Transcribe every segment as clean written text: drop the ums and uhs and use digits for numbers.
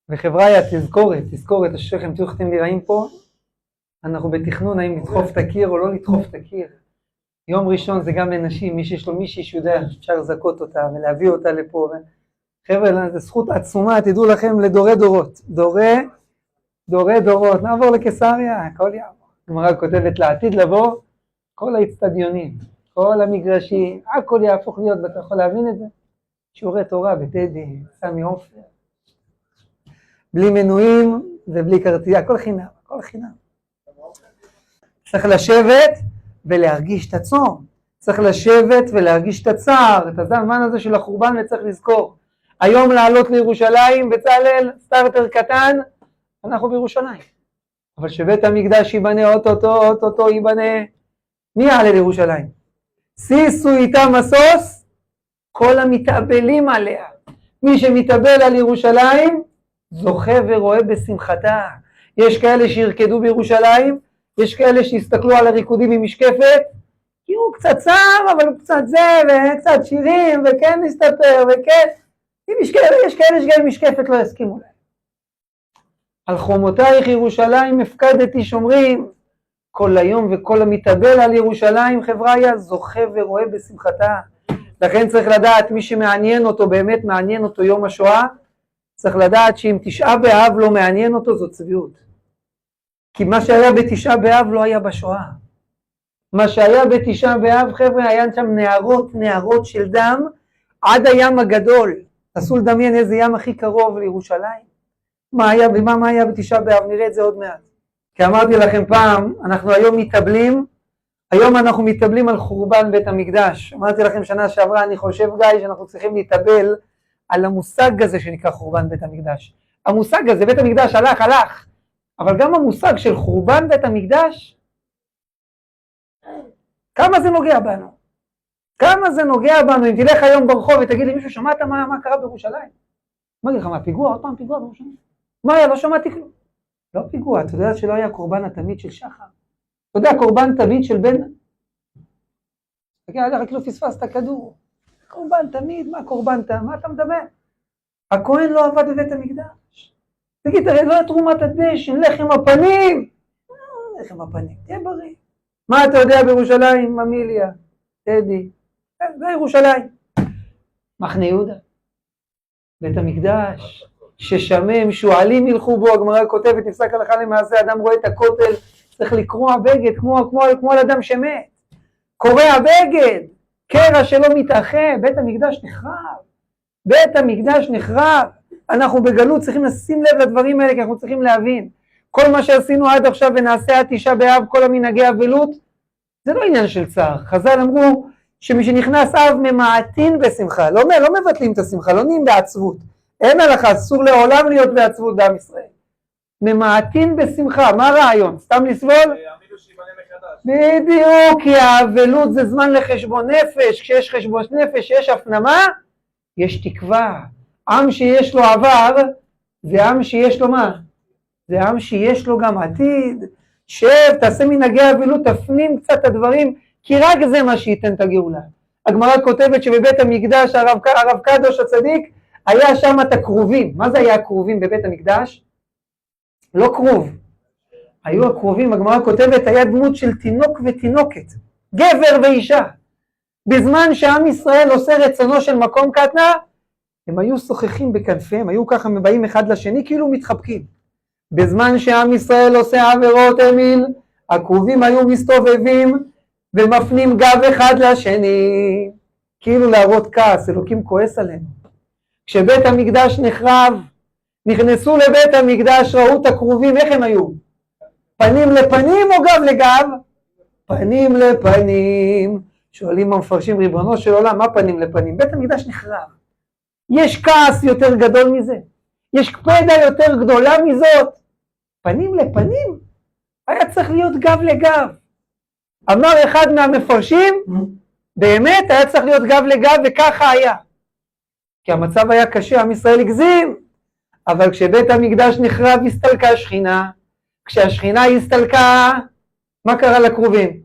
וחבריה, תזכורת, השכם תראו איך אתם נראים פה, אנחנו בתכנון האם לדחוף את הקיר או לא לדחוף את הקיר. יום ראשון זה גם לנשים, מי שיש לו מישהי שיודע, אפשר לזכות אותה ולהביא אותה לפה. חבר'ה, זו זכות עצומה, תדעו לכם, לדורי דורות. דורי דורות, נעבור לקיסריה, הכל יעבור. הגמרא כותבת לעתיד לבוא, כל האצטדיונים, כל המגרשים, הכל יהפוך להיות, ואתה יכול להבין את זה? שיעורי תורה בטדי, סמי עופר. בלי מנויים ובלי כרטייה, הכל חינם, הכל חינם. צריך לשבת ולהרגיש את הצום. צריך לשבת ולהרגיש את הצער, את הזמן הזה של החורבן, וצריך לזכור. היום לעלות לירושלים, בצלאל, סטארטר קטן, אנחנו בירושלים. אבל שבית המקדש ייבנה אוטוטו ייבנה, מי יעלה לירושלים? סיסו איתה מסוס, כל המתאבלים עליה. מי שמתאבל על ירושלים, זוכה ורואה בשמחתה. יש כאלה שירקדו בירושלים, יש כאלה שיסתכלו על הריקודים עם משקפת, כי הוא קצת צער, אבל הוא קצת זה, וקצת שירים, וכן נסתפר, וכן. יש כאלה שגם משקפת לא יסכימו להם. על חומותייך ירושלים הפקדתי שומרים, כל היום וכל המתאבל על ירושלים חבריה זוכה ורואה בשמחתה. לכן צריך לדעת, מי שמעניין אותו, באמת מעניין אותו יום השואה, צריך לדעת שאם תשעה באב לא מעניין אותו, זו צביעות. כי מה שהיה בתשעה באב לא היה בשואה. מה שהיה בתשעה באב, חבר'ה, היה שם נהרות של דם, עד הים הגדול. תעשו לדמיין איזה ים הכי קרוב לירושלים. מה היה בתשעה באב, נראה את זה עוד מעט. כי אמרתי לכם פעם, אנחנו היום אנחנו מתאבלים על חורבן בית המקדש. אמרתי לכם שנה שעברה, אני חושב גיא שאנחנו צריכים להתאבל על המושג הזה שנקרא חורבן בית המקדש. המושג הזה, בית המקדש הלך, אבל גם המושג של חורבן בית המקדש, כמה זה נוגע בנו? כמה זה נוגע בנו? אם תלך היום ברחוב ותגיד לי, מישהו שמעת מה קרה בירושלים? מה אגיד לך, מה פיגוע? עוד פעם פיגוע בירושלים? מה היה? לא שמעתי כלום. לא פיגוע, אתה יודע שלא היה קורבן התמיד של שחר? אתה יודע, קורבן תמיד של בן... תגיד, עליך כאילו פספסת כדור. קורבן תמיד, מה אתה מדבר? הכהן לא עבד בבית המקדש. תגיד, הרי לא היה תרומת הדשן, לחם הפנים. לחם הפנים, תהיה בריא. מה אתה יודע בירושלים, ממיליה, טדי? זה ירושלים. מחנה יהודה. בית המקדש, ששמם, שועלים ילכו בו, הגמרא כותבת, נפסק הלכה למעשה, אדם רואה את הכותל, צריך לקרוע בגד, כמו על אדם שמת. קורע בגד, קרע שלא מתאחה, בית המקדש נחרב. בית המקדש נחרב. אנחנו בגלות צריכים לשים לב לדברים האלה, כי אנחנו צריכים להבין. כל מה שעשינו עד עכשיו ונעשה עד תשעה באב, כל המנהגי אבלות, זה לא עניין של צער. חז"ל אמרו שמי שנכנס אב ממעטין בשמחה, לא מבטלים את השמחה, לא נהיים בעצבות. אין הלכה, אסור לעולם להיות בעצבות בעם ישראל. ממעטין בשמחה, מה הרעיון? סתם לסבול? בדיוק, כי האבלות זה זמן לחשבון נפש, כשיש חשבון נפש, יש הפנמה, יש תקווה. עם שיש לו עבר, זה עם שיש לו מה? זה עם שיש לו גם עתיד. שב, תעשה מנהגי אבלות, תפנים קצת הדברים, כי רק זה מה שייתן את הגאולה. הגמרא כותבת שבבית המקדש, הרב קדוש הצדיק, היה שם את הקרובים. מה זה היה הקרובים בבית המקדש? לא קרוב. היו הקרובים, הגמרא כותבת, היה דמות של תינוק ותינוקת, גבר ואישה. בזמן שעם ישראל עושה רצונו של מקום קטנה, הם היו שוחחים בכנפיהם, היו ככה מבאים אחד לשני, כאילו מתחבקים. בזמן שעם ישראל עושה עבירות אמיל, הקרובים היו מסתובבים ומפנים גב אחד לשני, כאילו להראות כעס, אלוקים כועס עלינו. כשבית המקדש נחרב, נכנסו לבית המקדש, ראו את הקרובים, איך הם היו? פנים לפנים או גב לגב? פנים לפנים. שואלים המפרשים, ריבונו של עולם, מה פנים לפנים? בית המקדש נחרב. יש כעס יותר גדול מזה. יש קפדה יותר גדולה מזאת. פנים לפנים? היה צריך להיות גב לגב. אמר אחד מהמפרשים, באמת היה צריך להיות גב לגב, וככה היה. כי המצב היה קשה, עם ישראל הגזים. אבל כשבית המקדש נחרב, הסתלקה השכינה. כשהשכינה הסתלקה, מה קרה לקרובים?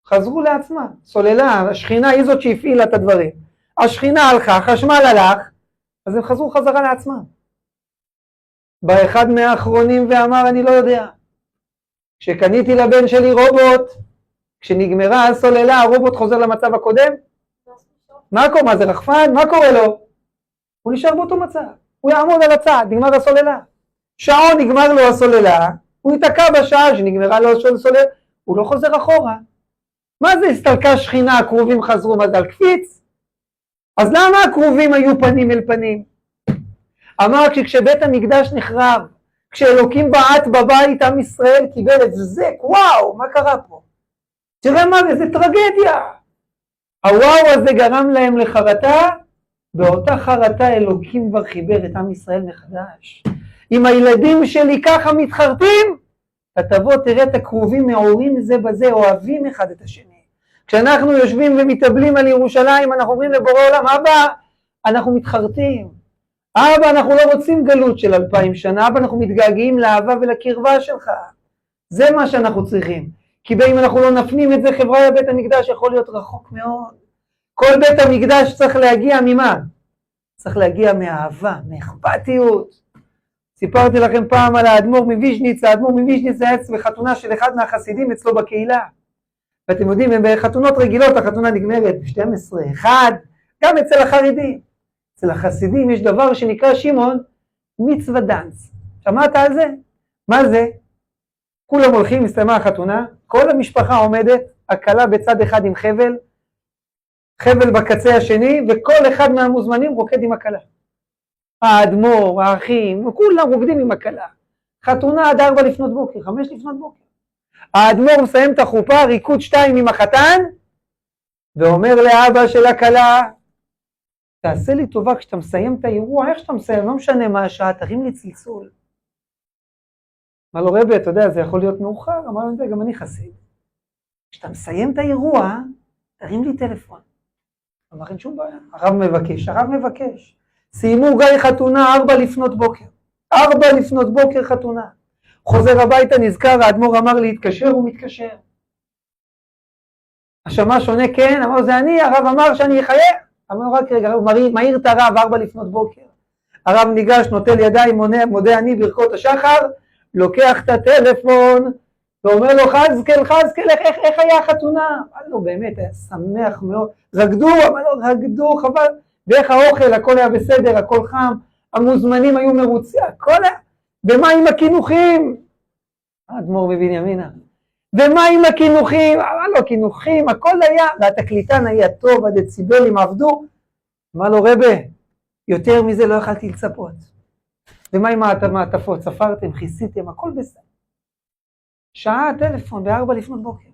חזרו לעצמה, סוללה, השכינה היא זאת שהפעילה את הדברים. השכינה הלכה, חשמל הלך, אז הם חזרו חזרה לעצמם. בא אחד מהאחרונים ואמר, אני לא יודע. כשקניתי לבן שלי רובוט, כשנגמרה הסוללה, הרובוט חוזר למצב הקודם? מה קורה? מה זה רחפן? מה קורה לו? הוא נשאר באותו מצב. הוא יעמוד על הצד, נגמר הסוללה. שעון נגמר לו הסוללה, הוא ייתקע בשעה שנגמרה לו הסוללה, הוא לא חוזר אחורה. מה זה הסתלקה שכינה, הקרובים חזרו, מה זה על קפיץ? אז למה הקרובים היו פנים אל פנים? אמר כשבית המקדש נחרב, כשאלוקים בעט בבית, עם ישראל קיבל את זה, וואו, מה קרה פה? תראה מה זה, זה טרגדיה. הוואו הזה גרם להם לחרטה, באותה חרטה אלוקים כבר חיבר את עם ישראל מחדש. אם הילדים שלי ככה מתחרטים, אתה תבוא תראה את הקרובים מעורים זה בזה, אוהבים אחד את השני. כשאנחנו יושבים ומתאבלים על ירושלים, אנחנו אומרים לבורא עולם, אבא, אנחנו מתחרטים. אבא, אנחנו לא רוצים גלות של 2000 שנה, אבא, אנחנו מתגעגעים לאהבה ולקרבה שלך. זה מה שאנחנו צריכים. כי אם אנחנו לא נפנים את זה, חברה בית המקדש יכול להיות רחוק מאוד. כל בית המקדש צריך להגיע ממה? צריך להגיע מאהבה, מאכפתיות. סיפרתי לכם פעם על האדמו"ר מוויז'ניץ, האדמו"ר מוויז'ניץ היה בחתונה של אחד מהחסידים אצלו בקהילה. ואתם יודעים, הם בחתונות רגילות, החתונה נגמרת ב-12, 1, גם אצל החרדים. אצל החסידים יש דבר שנקרא שמעון מצווה דאנס. שמעת על זה? מה זה? כולם הולכים, מסתיימה החתונה, כל המשפחה עומדת, הכלה בצד אחד עם חבל, חבל בקצה השני, וכל אחד מהמוזמנים רוקד עם הכלה. האדמו"ר, האחים, כולם רוקדים עם הכלה. חתונה עד 4 לפנות בוקר, 5 לפנות בוקר. האדמו"ר מסיים את החופה, ריקוד 2 עם החתן, ואומר לאבא של הכלה, תעשה לי טובה כשאתה מסיים את האירוע, איך שאתה מסיים, לא משנה מה השעה, תרים לי צלצול. אמר לו רבי, אתה יודע, זה יכול להיות מאוחר, אמר לו, גם אני חסיד. כשאתה מסיים את האירוע, תרים לי טלפון. אמר, אין שום בעיה, הרב מבקש. סיימו גיא חתונה 4 לפנות בוקר. 4 לפנות בוקר חתונה. חוזר הביתה, נזכר, האדמו"ר אמר להתקשר, הוא מתקשר. השמש עונה כן, אמר, זה אני, הרב אמר שאני אחיה. אמר, רק רגע, הוא מהיר את הרב 4 לפנות בוקר. הרב ניגש, נוטל ידיים, מודה אני ברכות השחר, לוקח את הטלפון, ואומר לו, חזקאל, איך היה החתונה? אמר לו, באמת, היה שמח מאוד. רקדו, אמר לו, רקדו, חבל. ואיך האוכל, הכל היה בסדר, הכל חם, המוזמנים היו מרוצים, הכל היה. ומה עם הכינוחים? האדמו"ר מבנימינה. ומה עם הכינוחים? אמר לו, כינוחים, הכל היה, והתקליטן היה טוב, הדציבלים עבדו. אמר לו, רבי, יותר מזה לא יכלתי לצפות. ומה עם המעטפות? ספרתם, כיסיתם, הכל בסדר. שעה הטלפון, ב4 לפנות בוקר.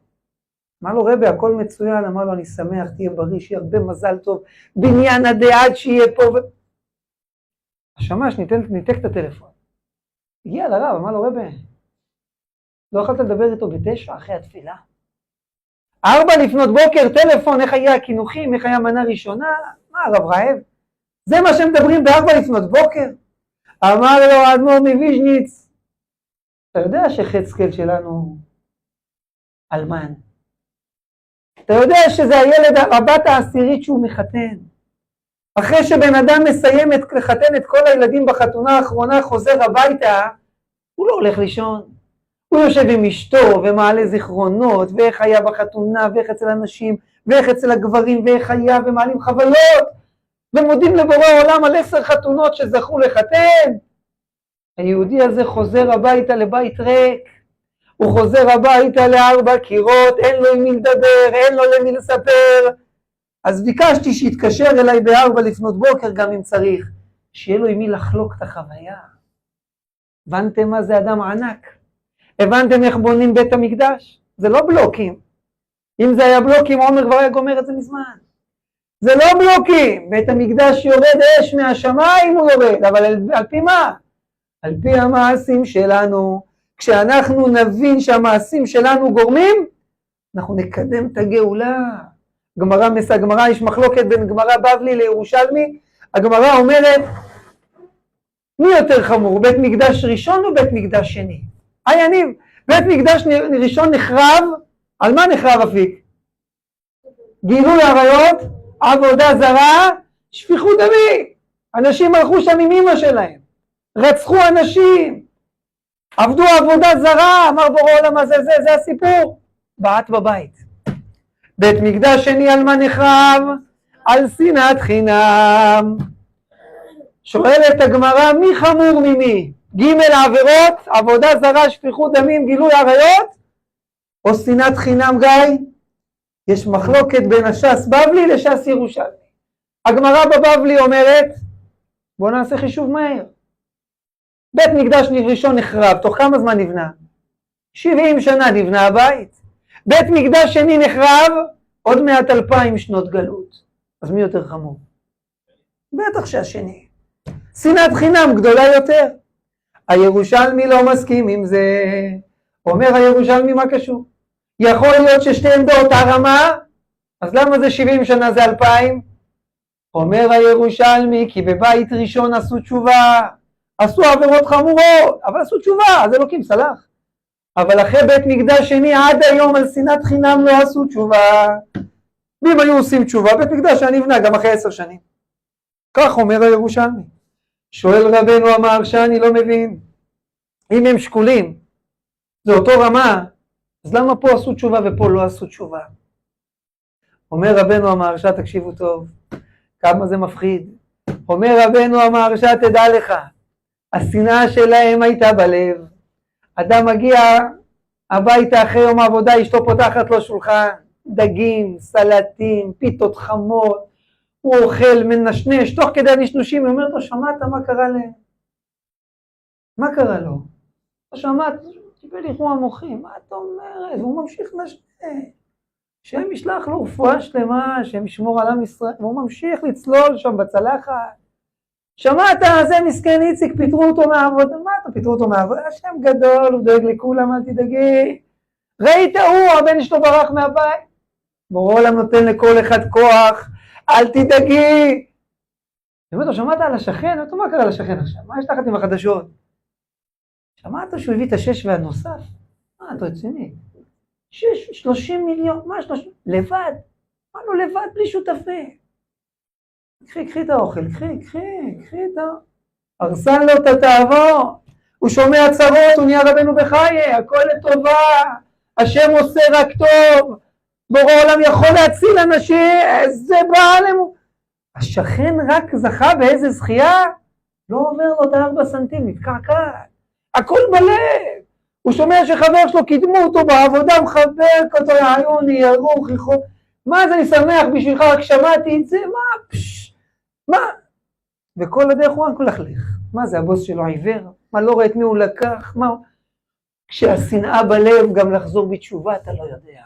אמר לו, רבי, הכל מצוין. אמר לו, אני שמח, תהיה בריא, שיהיה הרבה מזל טוב, בניין הדעד שיהיה פה. השמש ניתק את הטלפון. הגיע לרב, אמר לו, רבי, לא יכולת לדבר איתו ב9 אחרי התפילה? 4 לפנות בוקר, טלפון, איך היה הכינוחים, איך היה מנה ראשונה? מה, הרב רעב? זה מה שמדברים ב4 לפנות בוקר? אמר לו, האדמו"ר מוויז'ניץ, אתה יודע שחזקאל שלנו אלמן. אתה יודע שזה הילד, הבת העשירית שהוא מחתן. אחרי שבן אדם מסיים לחתן את כל הילדים בחתונה האחרונה, חוזר הביתה, הוא לא הולך לישון. הוא יושב עם אשתו ומעלה זיכרונות, ואיך היה בחתונה, ואיך אצל אנשים, ואיך אצל הגברים, ואיך היה, ומעלים חוויות, ומודים לבורא העולם על 10 חתונות שזכו לחתן. היהודי הזה חוזר הביתה לבית ריק, הוא חוזר הביתה ל4 קירות, אין לו עם מי לדבר, אין לו למי לספר. אז ביקשתי שיתקשר אליי ב4 לפנות בוקר גם אם צריך, שיהיה לו עם מי לחלוק את החוויה. הבנתם מה זה אדם ענק? הבנתם איך בונים בית המקדש? זה לא בלוקים. אם זה היה בלוקים, עומר כבר היה גומר את זה מזמן. זה לא בלוקים. בית המקדש יורד אש מהשמיים הוא יורד, אבל על פי מה? על פי המעשים שלנו. כשאנחנו נבין שהמעשים שלנו גורמים, אנחנו נקדם את הגאולה. גמרא, יש מחלוקת בין גמרא בבלי לירושלמי. הגמרא אומרת, מי יותר חמור, בית מקדש ראשון או בית מקדש שני? יניב, בית מקדש ראשון נחרב, על מה נחרב אפיק? גילוי עריות, עבודה זרה, שפיכות דמים. אנשים הלכו שם עם אמא שלהם. רצחו אנשים, עבדו עבודה זרה, אמר בורא עולם הזה, זה הסיפור. בעט בבית. בית מקדש שני על מה נחרב? על שנאת חינם. שואלת הגמרא, מי חמור ממי? ג' העבירות, עבודה זרה, שפיכות דמים, גילוי עריות, או שנאת חינם גיא? יש מחלוקת בין הש"ס בבלי לש"ס ירושלמי. הגמרא בבבלי אומרת, בואו נעשה חישוב מהר. בית מקדש ראשון נחרב, תוך כמה זמן נבנה? 70 שנה נבנה הבית. בית מקדש שני נחרב, עוד מעט 2000 שנות גלות. אז מי יותר חמור? בטח שהשני. שנאת חינם גדולה יותר. הירושלמי לא מסכים עם זה. אומר הירושלמי, מה קשור? יכול להיות ששתי עמדות הרמה, אז למה זה 70 שנה זה 2000? אומר הירושלמי, כי בבית ראשון עשו תשובה, עשו עבירות חמורות, אבל עשו תשובה, אז אלוקים סלח. אבל אחרי בית מקדש שני עד היום על שנאת חינם לא עשו תשובה. ואם היו עושים תשובה, בית מקדש היה נבנה גם אחרי 10 שנים. כך אומר הירושלמי. שואל רבנו אמר שאני לא מבין, אם הם שקולים, זה אותו רמה, אז למה פה עשו תשובה ופה לא עשו תשובה? אומר רבנו המהרש"א, תקשיבו טוב, כמה זה מפחיד. אומר רבנו המהרש"א, תדע לך, השנאה שלהם הייתה בלב. אדם מגיע הביתה אחרי יום העבודה, אשתו פותחת לו שולחן, דגים, סלטים, פיתות חמות, הוא אוכל, מנשנש, תוך כדי הנשנושים, הוא אומר לו, שמעת מה קרה להם? מה קרה לו? שמעת, קיבל איחור המוחים, מה אתה אומרת? והוא ממשיך נשנש. שהם ישלח לו רפואה שלמה, שהם ישמור על עם ישראל, והוא ממשיך לצלול שם בצלחת. שמעת, זה מסכן איציק, פיתרו אותו מהעבודה. מה אתה פיתרו אותו מהעבודה? השם גדול, הוא דואג לכולם, אל תדאגי. ראית הוא, הבן שלו ברח מהבית. בורא עולם נותן לכל אחד כוח, אל תדאגי. באמת, שמעת על השכן? מה קרה לשכן עכשיו? מה יש תחת עם החדשות? שמעת שהוא הביא את 6 והנוסף? מה, אתה רציני? 30 מיליון, מה 30? לבד. מה לא לבד, בלי שותפים. קחי את האוכל, קחי את האוכל. הרסן לו את התאוות. הוא שומע צרות, הוא נהיה רבנו בחיי, הכל לטובה. השם עושה רק טוב. בורא עולם יכול להציל אנשים, איזה בעל אמון. השכן רק זכה באיזה זכייה, לא עובר לו את 4 סנטים, מתקעקע. הכל בלב. הוא שומע שחבר שלו קידמו אותו בעבודה, מחבק אותו, יעיוני, ירוך, יחוק. מה זה, אני שמח בשבילך, רק שמעתי את זה, מה? וכל הדרך הוא רק הולך. מה זה, הבוס שלו עיוור? מה, לא רואה את מי הוא לקח? מה? כשהשנאה בלב, גם לחזור בתשובה, אתה לא יודע.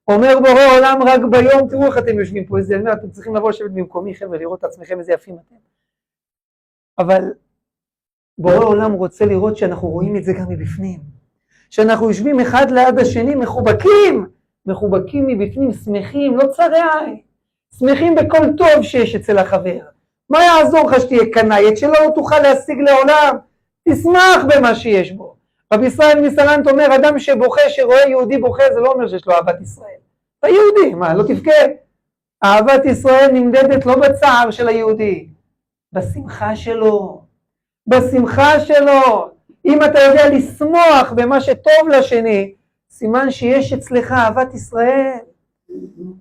אומר בורא עולם רק ביום, תראו איך אתם יושבים פה, איזה, אתם צריכים לבוא לשבת במקומי, חבר'ה, לראות את עצמכם איזה יפים אתם. אבל בורא עולם רוצה לראות שאנחנו רואים את זה גם מבפנים. שאנחנו יושבים אחד ליד השני, מחובקים מבפנים, שמחים, לא צרי עין. שמחים בכל טוב שיש אצל החבר. מה יעזור לך שתהיה קנאית, שלא תוכל להשיג לעולם? תשמח במה שיש בו. רבי ישראל מסלנט אומר, אדם שבוכה, שרואה יהודי בוכה, זה לא אומר שיש לו אהבת ישראל. אתה יהודי, מה, לא תבכה? אהבת ישראל נמדדת לא בצער של היהודי, בשמחה שלו. בשמחה שלו. אם אתה יודע לשמוח במה שטוב לשני, סימן שיש אצלך אהבת ישראל.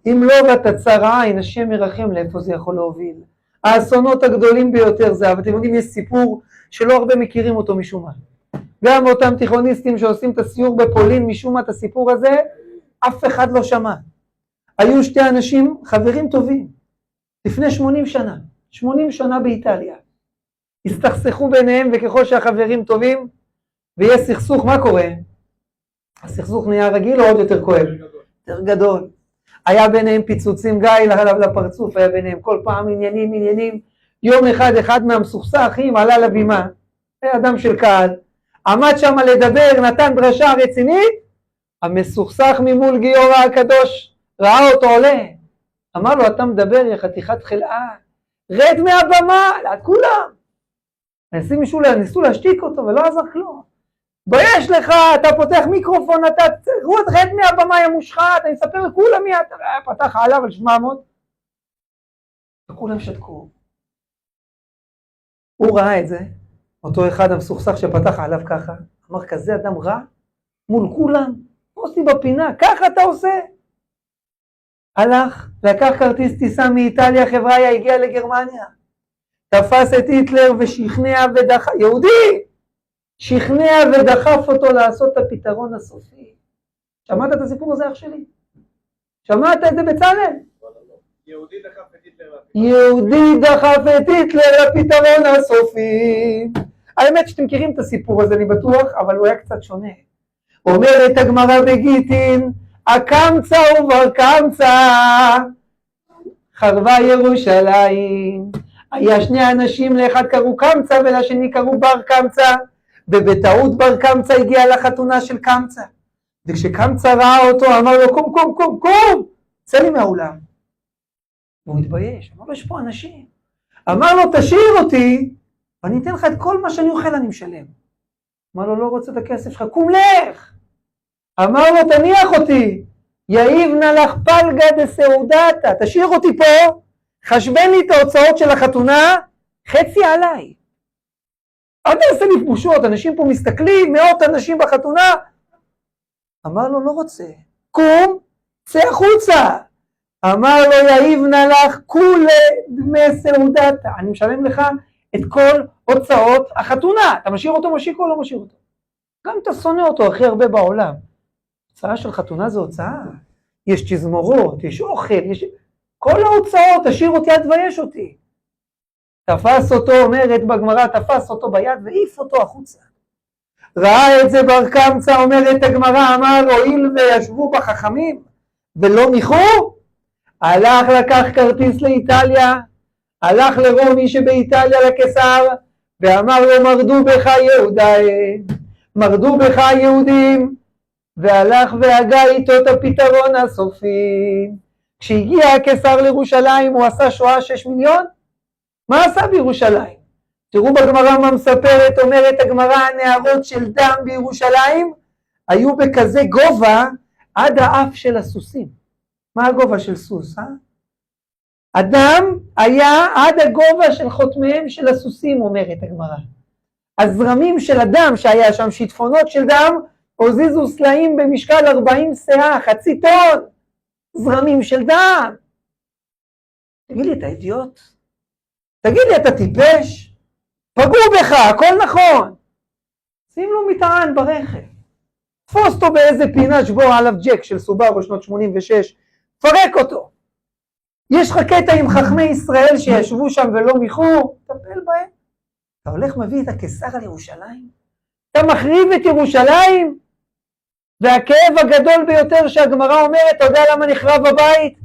אם לא ואתה צר עין, השם ירחם, לאיפה זה יכול להוביל. האסונות הגדולים ביותר זה, אבל אתם יודעים, יש סיפור שלא הרבה מכירים אותו משום מה. גם אותם תיכוניסטים שעושים את הסיור בפולין, משום מה את הסיפור הזה, אף אחד לא שמע. היו 2 אנשים, חברים טובים, לפני 80 שנה, 80 שנה באיטליה. הסתכסכו ביניהם, וככל שהחברים טובים, ויש סכסוך, מה קורה? הסכסוך נהיה רגיל או עוד יותר כואב? יותר גדול. היה ביניהם פיצוצים, גיא לפרצוף, היה ביניהם כל פעם עניינים. יום אחד מהמסוכסכים עלה לבימה, אדם של קהל, עמד שם לדבר, נתן דרשה רצינית, המסוכסך ממול גיורא הקדוש, ראה אותו עולה, אמר לו, אתה מדבר, יא חתיכת חלאה, רד מהבמה, כולם. ניסו להשתיק אותו ולא עזר כלום. בייש לך, אתה פותח מיקרופון, אתה רד מהבמה יא מושחת, אני אספר לכולם מי אתה, פתח עליו על 700, וכולם שתקו. הוא ראה את זה, אותו אחד המסוכסך שפתח עליו ככה, אמר, כזה אדם רע מול כולם, עושים בפינה, ככה אתה עושה? הלך, לקח כרטיס טיסה מאיטליה, חבריה, הגיע לגרמניה, תפס את היטלר ושכנע ודחף, יהודי, שכנע ודחף אותו לעשות את הפתרון הסופי. שמעת את הסיפור הזה, אח שלי? שמעת את זה בצלאל? יהודי דחף את היטלר. יהודי דחף את היטלר לפתרון הסופי. האמת שאתם מכירים את הסיפור הזה, אני בטוח, אבל הוא היה קצת שונה. אומרת הגמרא בגיטין, הקמצא ובר קמצא, חרבה ירושלים. היה שני אנשים, לאחד קראו קמצא ולשני קראו בר קמצא, ובטעות בר קמצא הגיע לחתונה של קמצא. וכשקמצא ראה אותו, אמר לו, קום, קום, קום, קום, צא לי מהאולם. הוא התבייש, אמר לו, יש פה אנשים. אמר לו, תשאיר אותי, ואני אתן לך את כל מה שאני אוכל, אני משלם. אמר לו, לא רוצה את הכסף שלך, קום לך. אמר לו, תניח אותי, יאיב נא לך פלגה דסעודתה, תשאיר אותי פה, חשבן לי את ההוצאות של החתונה, חצי עליי. אל תעשה לי פבושות, אנשים פה מסתכלים, מאות אנשים בחתונה. אמר לו, לא רוצה, קום, צא החוצה. אמר לו, יאיב נא לך כולי דמי סעודתה, אני משלם לך את כל הוצאות החתונה. אתה משאיר אותו משיקו או לא משאיר אותו? גם אתה שונא אותו הכי הרבה בעולם. הוצאה של חתונה זה הוצאה. יש תזמורות, יש אוכל, יש... כל ההוצאות, תשאיר אותי, אל תבייש אותי. תפס אותו, אומרת בגמרא, תפס אותו ביד והעיף אותו החוצה. ראה את זה בר קמצא, אומרת הגמרא, אמר, הואיל וישבו בחכמים ולא מיחו, הלך לקח כרטיס לאיטליה, הלך לרומי שבאיטליה לקיסר, ואמר לו, מרדו בך יהודי, מרדו בך יהודים, והלך והגה איתו את הפתרון הסופי. כשהגיע הקיסר לירושלים, הוא עשה שואה 6 מיליון? מה עשה בירושלים? תראו בגמרא מה מספרת, אומרת הגמרא, הנהרות של דם בירושלים, היו בכזה גובה עד האף של הסוסים. מה הגובה של סוס, הדם היה עד הגובה של חותמיהם של הסוסים, אומרת הגמרא. הזרמים של הדם שהיה שם, שיטפונות של דם, הוזיזו סלעים במשקל 40 סאה, חצי טון, זרמים של דם. תגיד לי, אתה אידיוט? תגיד לי, אתה טיפש? פגעו בך, הכל נכון. שים לו מטען ברכב. תפוס אותו באיזה פינה, שבור עליו ג'ק של סובארו שנות 86, פרק אותו. יש לך קטע עם חכמי ישראל שישבו שם ולא מיחו, תטפל בהם. אתה הולך מביא את הקיסר על ירושלים? אתה מחריב את ירושלים? והכאב הגדול ביותר שהגמרא אומרת, אתה יודע למה נחרב הבית?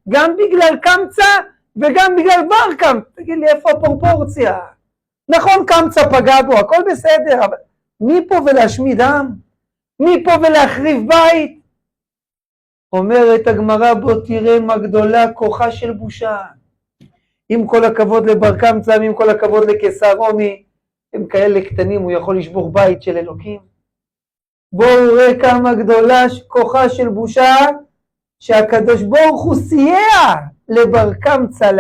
גם בגלל קמצא וגם בגלל בר קמצא. תגיד לי, איפה הפרופורציה? נכון, קמצא פגע בו, הכל בסדר, אבל מי פה ולהשמיד עם? מי פה ולהחריב בית? אומרת הגמרא, בוא תראה מה גדולה כוחה של בושה. עם כל הכבוד לבר קמצא, עם כל הכבוד לקיסר רומי, הם כאלה קטנים, הוא יכול לשבור בית של אלוקים. בואו ראה כמה גדולה כוחה של בושה, שהקדוש ברוך הוא סייע לבר קמצא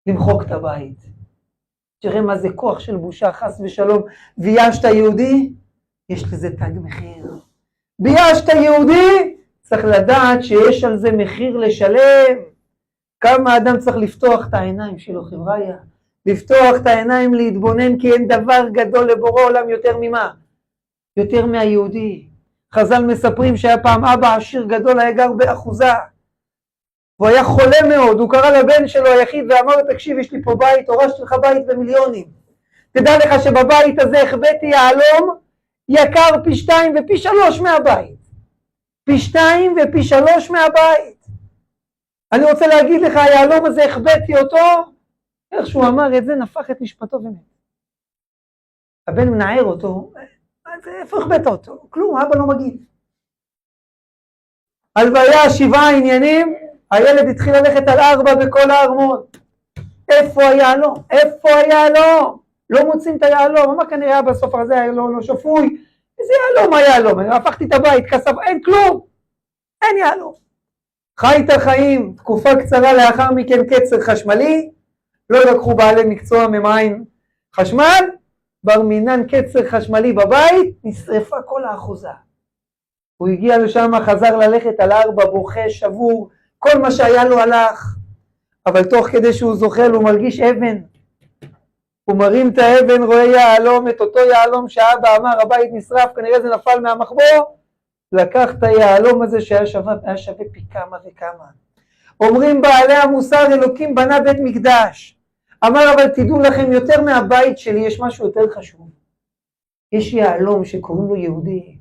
למחוק את הבית. תראה מה זה כוח של בושה, חס ושלום. ביישת יהודי, יש לזה תג מחיר. ביישת יהודי, צריך לדעת שיש על זה מחיר לשלם. כמה אדם צריך לפתוח את העיניים שלו, חבריה. לפתוח את העיניים, להתבונן, כי אין דבר גדול לבורא עולם יותר ממה? יותר מהיהודי. חז"ל מספרים שהיה פעם אבא עשיר גדול, היה גר באחוזה. הוא היה חולה מאוד, הוא קרא לבן שלו היחיד ואמר, תקשיב, יש לי פה בית, הורשתי לך בית במיליונים. תדע לך שבבית הזה החבאתי יהלום, יקר פי 2 ופי 3 מהבית. פי 2 ופי 3 מהבית. אני רוצה להגיד לך, היהלום הזה החבאתי אותו, איך שהוא אמר את זה, נפח את משפטו ומת. הבן מנער אותו, איפה החבאת אותו? כלום, אבא לא מגיד. הלוויה 7 עניינים, הילד התחיל ללכת על 4 בכל הארמון. איפה היהלום? איפה היהלום? לא מוצאים את היהלום. מה כנראה בסוף הזה היהלום לא שפוי? איזה יהלום היהלום? הפכתי את הבית, כסף, אין כלום. אין יהלום. חי את החיים, תקופה קצרה לאחר מכן קצר חשמלי, לא לקחו בעלי מקצוע ממעין חשמל, בר מינן קצר חשמלי בבית, נשרפה כל האחוזה. הוא הגיע לשם, חזר ללכת על 4, בוכה, שבור, כל מה שהיה לו הלך. אבל תוך כדי שהוא זוחל הוא מרגיש אבן. הוא מרים את האבן, רואה יהלום, את אותו יהלום שאבא אמר, הבית נשרף, כנראה זה נפל מהמחבור. לקח את היהלום הזה שהיה שווה פי כמה וכמה. אומרים בעלי המוסר, אלוקים בנה בית מקדש. אמר, אבל תדעו לכם, יותר מהבית שלי יש משהו יותר חשוב. יש יהלום שקוראים לו יהודי.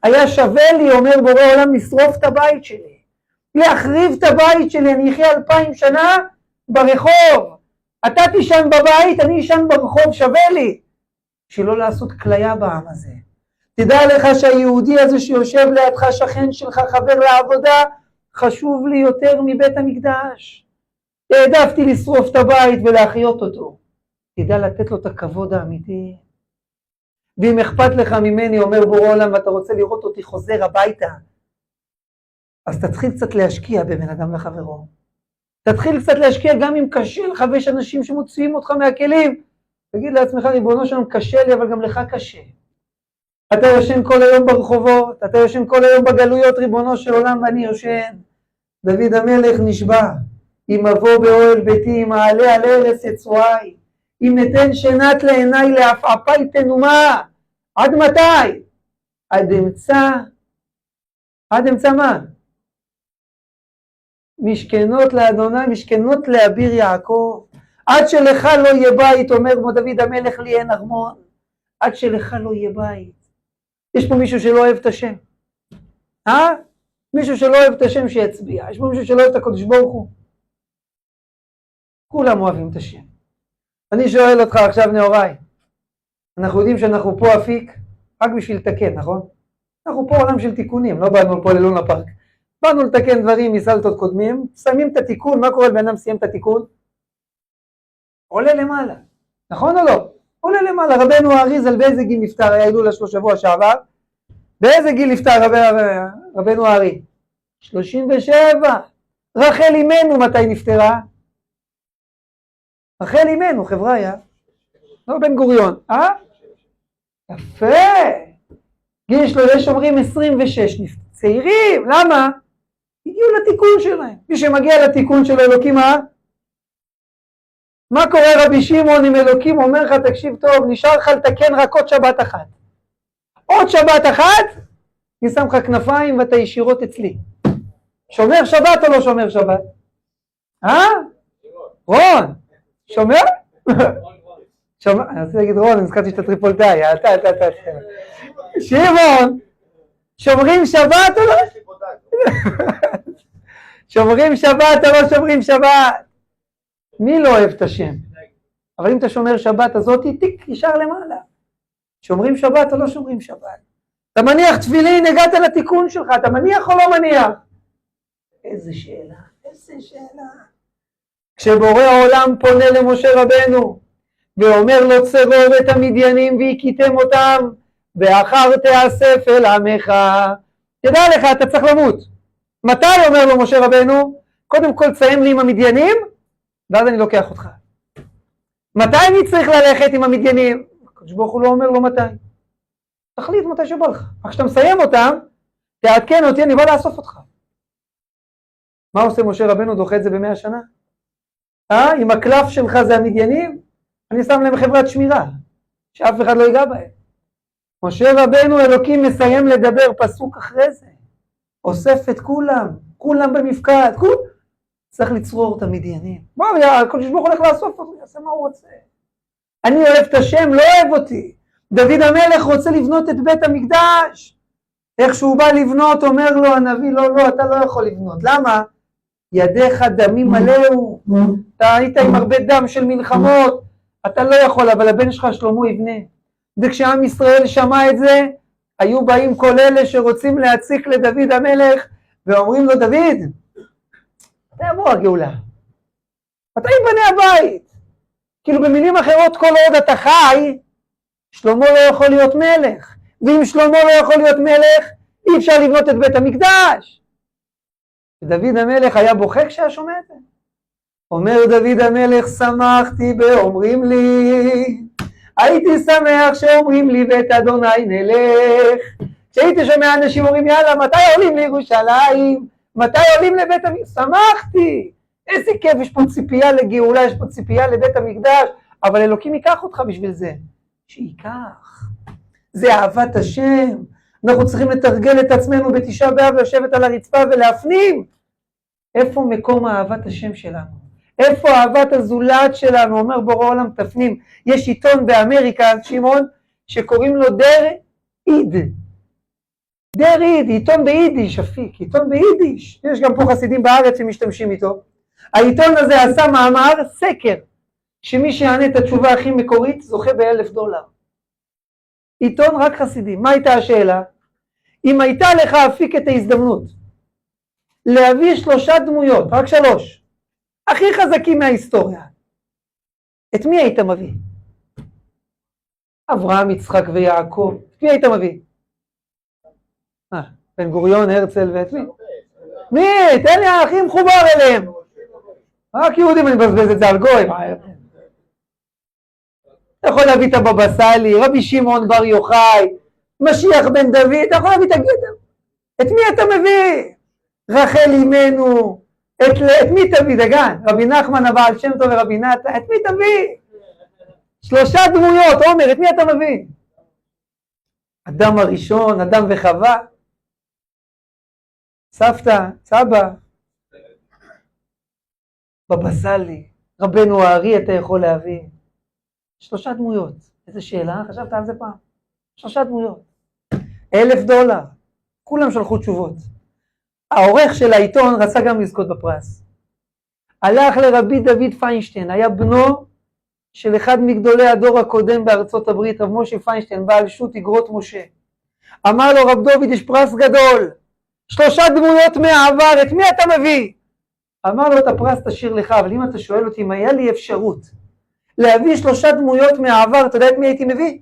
היה שווה לי, אומר בורא עולם, לשרוף את הבית שלי. להחריב את הבית שלי, אני אחיה 2000 שנה ברחוב. אתה תישן בבית, אני אשן ברחוב, שווה לי. שלא לעשות כליה בעם הזה. תדע לך שהיהודי הזה שיושב לידך, שכן שלך, חבר לעבודה, חשוב לי יותר מבית המקדש. העדפתי לשרוף את הבית ולהחיות אותו. תדע לתת לו את הכבוד האמיתי. ואם אכפת לך ממני, אומר בורא עולם, ואתה רוצה לראות אותי חוזר הביתה, אז תתחיל קצת להשקיע בבן אדם לחברו. תתחיל קצת להשקיע גם אם קשה לך, ויש אנשים שמוציאים אותך מהכלים. תגיד לעצמך, ריבונו שלנו, קשה לי, אבל גם לך קשה. אתה יושן כל היום ברחובות, אתה יושן כל היום בגלויות, ריבונו של עולם, ואני יושן. דוד המלך נשבע, אם אבוא באוהל ביתי, אם אעלה על ארץ יצועי, אם אתן שנת לעיניי לעפעפי תנומה, עד מתי? עד אמצע מה? משכנות לאדוני, משכנות לאביר יעקב, עד שלך לא יהיה בית, אומר כמו דוד המלך, לי אין ארמון, עד שלך לא יהיה בית. יש פה מישהו שלא אוהב את השם? מישהו שלא אוהב את השם שיצביע. יש פה מישהו שלא אוהב את הקדוש ברוך הוא? כולם אוהבים את השם. אני שואל אותך עכשיו, נאוריי, אנחנו יודעים שאנחנו פה אפיק רק בשביל לתקן, נכון? אנחנו פה עולם של תיקונים, לא באנו פה ללונה פארק. באנו לתקן דברים מסלטות קודמים, שמים את התיקון. מה קורה בן אדם סיים את התיקון? עולה למעלה, נכון או לא? עולה למעלה. רבנו האריזל באיזה גיל נפטר? היה הילולה שלו שבוע שעבר. באיזה גיל נפטר רבנו הארי? 37. רחל אימנו מתי נפטרה? רחל אימנו, חבריה. לא בן גוריון. יפה. גיל שלו, יש אומרים 26 נפטר. צעירים, למה? הגיעו לתיקון שלהם. מי שמגיע לתיקון של אלוקים, מה קורה רבי שמעון עם אלוקים? אומר לך, תקשיב טוב, נשאר לך לתקן רק עוד שבת אחת. עוד שבת אחת, אני שם לך כנפיים ואתה ישירות אצלי. שומר שבת או לא שומר שבת? רון, שומר? אני רוצה להגיד רון, אני זכרתי שאתה טריפולטאי, אתה. שמעון, שומרים שבת או לא? שומרים שבת או לא שומרים שבת? מי לא אוהב את השם? אבל אם אתה שומר שבת הזאת, תיק ישר למעלה. שומרים שבת או לא שומרים שבת? אתה מניח תפילין, הגעת לתיקון שלך, אתה מניח או לא מניח? איזה שאלה, איזה שאלה. כשבורא העולם פונה למשה רבנו, ואומר לו צרור את המדיינים והכיתם אותם, ואחר תאסף אל עמך. תדע לך, אתה צריך למות. מתי אומר לו משה רבנו? קודם כל תסיים לי עם המדיינים, ואז אני לוקח אותך. מתי אני צריך ללכת עם המדיינים? הקדוש ברוך הוא לא אומר לו מתי. תחליט מתי שבא לך. אך כשאתה מסיים אותם, תעדכן אותי, אני בא לאסוף אותך. מה עושה משה רבנו? דוחה את זה ב100 שנה? אם הקלף שלך זה המדיינים, אני שם להם חברת שמירה, שאף אחד לא ייגע בהם. משה רבנו, אלוקים מסיים לדבר פסוק אחרי זה. אוסף את כולם במפקד, צריך לצרור את המדיינים. הקדוש ברוך הוא הולך לאסוף אותו, יעשה מה הוא רוצה. אני אוהב את השם, לא אוהב אותי. דוד המלך רוצה לבנות את בית המקדש. איך שהוא בא לבנות, אומר לו הנביא, לא, אתה לא יכול לבנות. למה? ידיך דמים מלאו. אתה היית עם הרבה דם של מלחמות. אתה לא יכול, אבל הבן שלך שלמה יבנה. וכשעם ישראל שמע את זה, היו באים כל אלה שרוצים להציק לדוד המלך, ואומרים לו, דוד, מתי יבוא הגאולה? מתי יבנה הבית? כאילו במילים אחרות, כל עוד אתה חי, שלמה לא יכול להיות מלך. ואם שלמה לא יכול להיות מלך, אי אפשר לבנות את בית המקדש. ודוד המלך היה בוכה כשהיה שומע את זה. אומר דוד המלך, שמחתי באומרים לי, הייתי שמח שאומרים לי בית אדוני נלך. כשהייתי שומע אנשים אומרים יאללה מתי עולים לירושלים, מתי עולים לבית המקדש, שמחתי. איזה כיף, יש פה ציפייה לגאולה, יש פה ציפייה לבית המקדש, אבל אלוקים ייקח אותך בשביל זה. שייקח. זה אהבת השם. אנחנו צריכים לתרגל את עצמנו בתשעה באב לשבת על הרצפה ולהפנים. איפה מקום אהבת השם שלנו? איפה אהבת הזולת שלנו? אומר בורא עולם תפנים. יש עיתון באמריקה, שמעון, שקוראים לו דר איד. דר איד, עיתון ביידיש, אפיק, עיתון ביידיש. יש גם פה חסידים בארץ שמשתמשים איתו. העיתון הזה עשה מאמר סקר, שמי שיענה את התשובה הכי מקורית זוכה $1,000. עיתון רק חסידים. מה הייתה השאלה? אם הייתה לך אפיק את ההזדמנות להביא 3 דמויות, רק 3, הכי חזקים מההיסטוריה, את מי היית מביא? אברהם, יצחק ויעקב. את מי היית מביא? בן גוריון, הרצל ואת מי? מי? תן לי הכי מחובר אליהם. רק יהודים אני מבזבז את זה על גוי. אתה יכול להביא את הבבא סאלי, רבי שמעון בר יוחאי, משיח בן דוד, אתה יכול להביא את הגדר. את מי אתה מביא? רחל אימנו. את מי תביא דגן? רבי נחמן הבעל שם טוב ורבי נתן, את מי תביא? 3 דמויות, עומר, את מי אתה מביא? אדם הראשון, אדם וחווה, סבתא, סבא, בבא סאלי, רבנו הארי אתה יכול להביא. 3 דמויות. איזה שאלה? חשבת על זה פעם? 3 דמויות. $1,000. כולם שלחו תשובות. העורך של העיתון רצה גם לזכות בפרס. הלך לרבי דוד פיינשטיין, היה בנו של אחד מגדולי הדור הקודם בארצות הברית, רב משה פיינשטיין, בעל שו"ת אגרות משה. אמר לו רב דוד, יש פרס גדול, 3 דמויות מהעבר, את מי אתה מביא? אמר לו, את הפרס תשאיר לך, אבל אם אתה שואל אותי, אם היה לי אפשרות להביא 3 דמויות מהעבר, אתה יודע את מי הייתי מביא?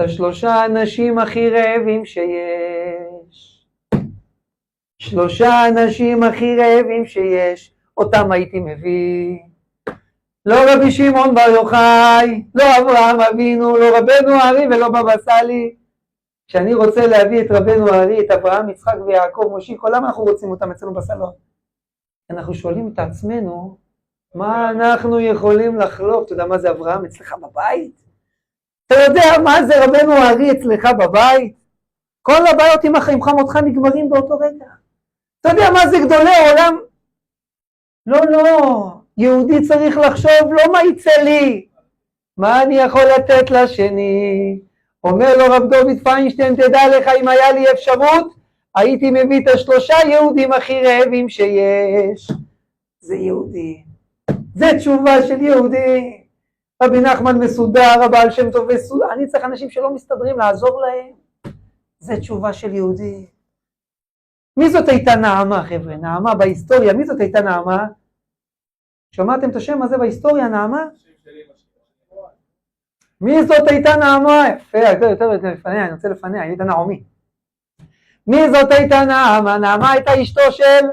את 3 אנשים הכי רעבים שיש. 3 אנשים הכי רעבים שיש, אותם הייתי מביא. לא רבי שמעון בר יוחאי, לא אברהם אבינו, לא רבנו הארי ולא בבא סאלי. כשאני רוצה להביא את רבנו הארי, את אברהם, יצחק ויעקב, מושיקו, למה אנחנו רוצים אותם אצלנו בסלון? אנחנו שואלים את עצמנו, מה אנחנו יכולים לחלוף? אתה יודע מה זה אברהם אצלך בבית? אתה יודע מה זה רבנו הארי אצלך בבית? כל הבעיות עם החיים חמותך נגמרים באותו רגע. אתה יודע מה זה גדולי העולם? לא, יהודי צריך לחשוב לא מה יצא לי, מה אני יכול לתת לשני. אומר לו רב דוד פיינשטיין, תדע לך, אם היה לי אפשרות, הייתי מביא את 3 יהודים הכי רעבים שיש. זה יהודי. זה תשובה של יהודי. רבי נחמן מסודר, הבעל שם טוב מסודר. אני צריך אנשים שלא מסתדרים, לעזור להם. זה תשובה של יהודי. מי זאת הייתה נעמה, חבר'ה? נעמה בהיסטוריה, מי זאת הייתה נעמה? שמעתם את השם הזה בהיסטוריה, נעמה? מי זאת הייתה נעמה? יפה, יותר לפניה, אני רוצה לפניה, היא הייתה נעמי. מי זאת הייתה נעמה? נעמה הייתה אשתו של...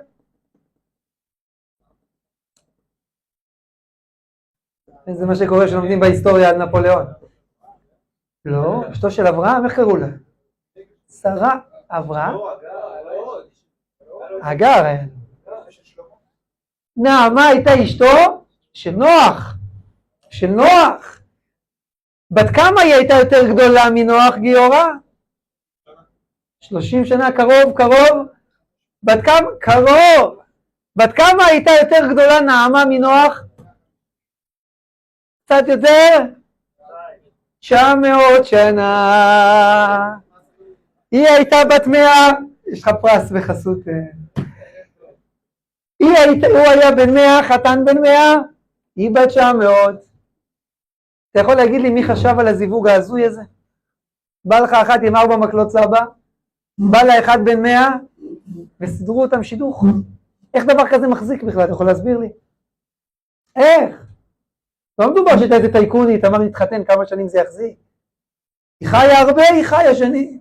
זה מה שקורה שלומדים בהיסטוריה על נפוליאון. לא, אשתו של אברהם, איך קראו לה? שרה, אברהם? הגר. נעמה הייתה אשתו של נוח. של נוח. בת כמה היא הייתה יותר גדולה מנוח, גיורא? 30 שנה, קרוב. בת כמה? קרוב. בת כמה הייתה יותר גדולה נעמה מנוח? קצת יותר? 900 שנה. היא הייתה בת 100. יש לך פרס בחסות. הוא היה בן 100, חתן בן 100, היא בת 900. אתה יכול להגיד לי מי חשב על הזיווג ההזוי הזה? בא לך אחת עם 4 מקלות סבא, בא לה אחד בן 100, וסידרו אותם שידוך. איך דבר כזה מחזיק בכלל? אתה יכול להסביר לי? איך? לא מדובר שהייתה איזה טייקונית, אמר להתחתן כמה שנים זה יחזיק. היא חיה הרבה, היא חיה שנים.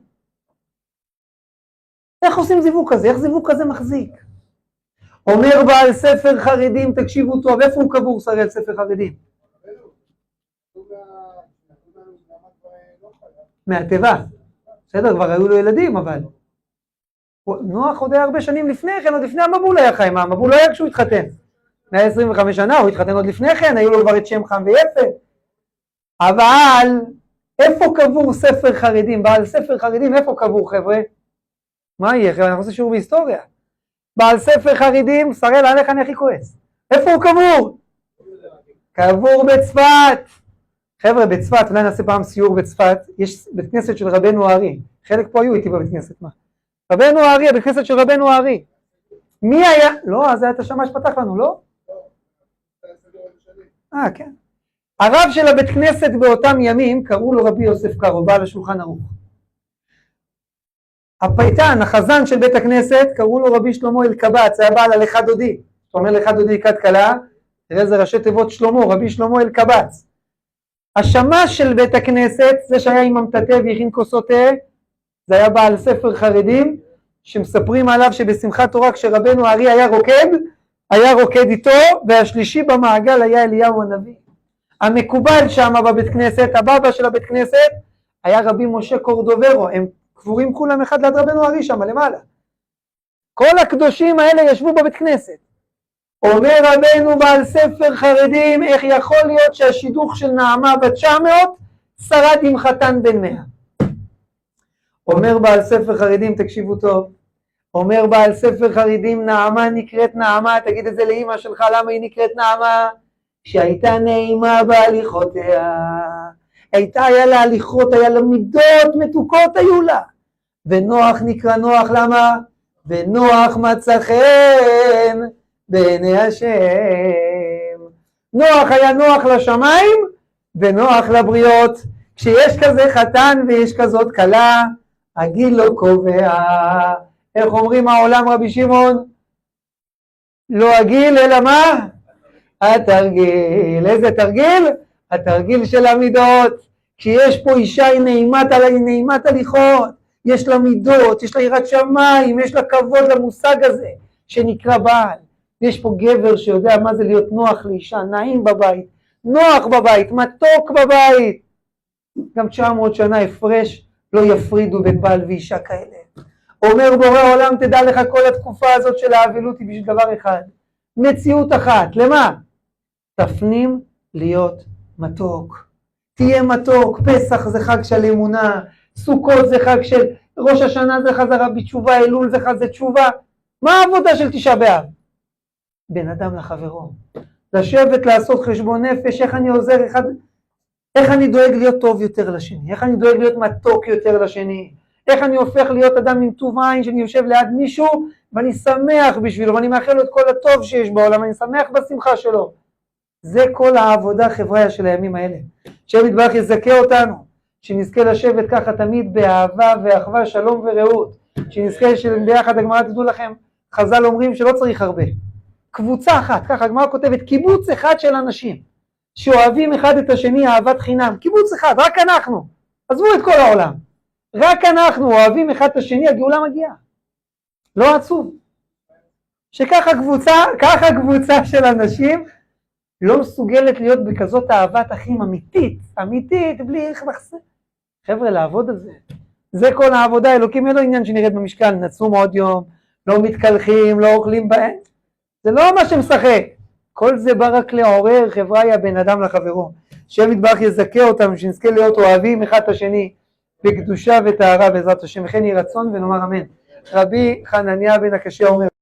איך עושים זיווג כזה? איך זיווג כזה מחזיק? אומר בעל ספר חרדים, תקשיבו טוב, איפה הוא קבור שראל ספר חרדים? מהטבע. בסדר, כבר היו לו ילדים, אבל... נוח עוד היה הרבה שנים לפני כן, עוד לפני המבול היה חי, מה? המבול לא היה כשהוא התחתן. 125 שנה, הוא התחתן עוד לפני כן, היו לו כבר את שם חם ויפה. אבל, איפה קבור ספר חרדים? בעל ספר חרדים, איפה קבור, חבר'ה? מה יהיה, חבר'ה? אנחנו עושים שיעור בהיסטוריה. בעל ספר חרדים, שראל, עליך אני הכי כועס. איפה הוא קבור? קבור בצפת. חבר'ה, בצפת, אולי נעשה פעם סיור בצפת, יש בית כנסת של רבנו הארי. חלק פה היו איתי בבית כנסת, מה? רבנו הארי, הבית כנסת של רבנו הארי. מי היה? לא, אז זה היה את השמש פתח לנו, לא? כן. הרב של הבית כנסת באותם ימים, קראו לו רבי יוסף קארו, בעל השולחן ערוך. הפייטן, החזן של בית הכנסת, קראו לו רבי שלמה אלקבץ, היה בעל הלכה דודי. זאת אומרת לך דודי כת קלה, תראה זה ראשי תיבות שלמה, רבי שלמה אלקבץ. השמש של בית הכנסת, זה שהיה עם המטאטא והכין כוסות תה, זה היה בעל ספר חרדים, שמספרים עליו שבשמחת תורה כשרבנו הארי היה רוקד איתו, והשלישי במעגל היה אליהו הנביא. המקובל שם בבית כנסת, הבבא של הבית כנסת, היה רבי משה קורדוברו, הם קבורים כולם אחד ליד רבנו הארי שם למעלה. כל הקדושים האלה ישבו בבית כנסת. אומר רבנו בעל ספר חרדים, איך יכול להיות שהשידוך של נעמה בת 900 שרד עם חתן בן 100? אומר בעל ספר חרדים, תקשיבו טוב, אומר בעל ספר חרדים, נעמה נקראת נעמה, תגיד את זה לאמא שלך, למה היא נקראת נעמה? שהייתה נעימה בהליכותיה, היה לה הליכות, היה לה מידות מתוקות היו לה, ונוח נקרא נוח, למה? ונוח מצא חן בעיני השם. נוח היה נוח לשמיים ונוח לבריות. כשיש כזה חתן ויש כזאת כלה, הגיל לא קובע. איך אומרים העולם רבי שמעון? לא הגיל אלא מה? התרגיל. איזה תרגיל? התרגיל של המידות. כשיש פה אישה היא נעימת הליכות, יש לה מידות, יש לה יראת שמיים, יש לה כבוד למושג הזה שנקרא בעל. יש פה גבר שיודע מה זה להיות נוח לאישה, נעים בבית, נוח בבית, מתוק בבית. גם 900 שנה הפרש לא יפרידו בין בעל ואישה כאלה. אומר בורא העולם, תדע לך כל התקופה הזאת של האבילות היא בשביל דבר אחד, מציאות אחת. למה? תפנים להיות מתוק. תהיה מתוק. פסח זה חג של אמונה, סוכות זה חג של ראש השנה, זה חזרה בתשובה, אלול זה חג זה תשובה. מה העבודה של תשעה באב? בן אדם לחברו, לשבת לעשות חשבון נפש, איך אני עוזר אחד, איך אני דואג להיות טוב יותר לשני, איך אני דואג להיות מתוק יותר לשני, איך אני הופך להיות אדם עם טוב עין, שאני יושב ליד מישהו ואני שמח בשבילו ואני מאחל לו את כל הטוב שיש בעולם, אני שמח בשמחה שלו. זה כל העבודה חבריה של הימים האלה. השם יתברך יזכה אותנו, שנזכה לשבת ככה תמיד באהבה ואחווה, שלום ורעות, שנזכה ביחד. הגמרא, תדעו לכם, חז"ל אומרים שלא צריך הרבה, קבוצה אחת, ככה הגמרא כותבת, קיבוץ אחד של אנשים שאוהבים אחד את השני אהבת חינם, קיבוץ אחד, רק אנחנו, עזבו את כל העולם, רק אנחנו אוהבים אחד את השני, הגאולה מגיעה. לא עצוב שככה קבוצה של אנשים לא מסוגלת להיות בכזאת אהבת אחים אמיתית, בלי איך מחסה. חבר'ה, לעבוד על זה. זה כל העבודה. אלוקים אין לו עניין שנראית במשקל, נצום עוד יום, לא מתקלחים, לא אוכלים בהם. זה לא מה שמשחק. כל זה בא רק לעורר חבריה בין אדם לחברו. השם יתברך יזכה אותם, שנזכה להיות אוהבים אחד את השני, בקדושה וטהרה בעזרת השם. וכן יהי רצון ונאמר אמן. רבי חנניה בן הקשיא אומר,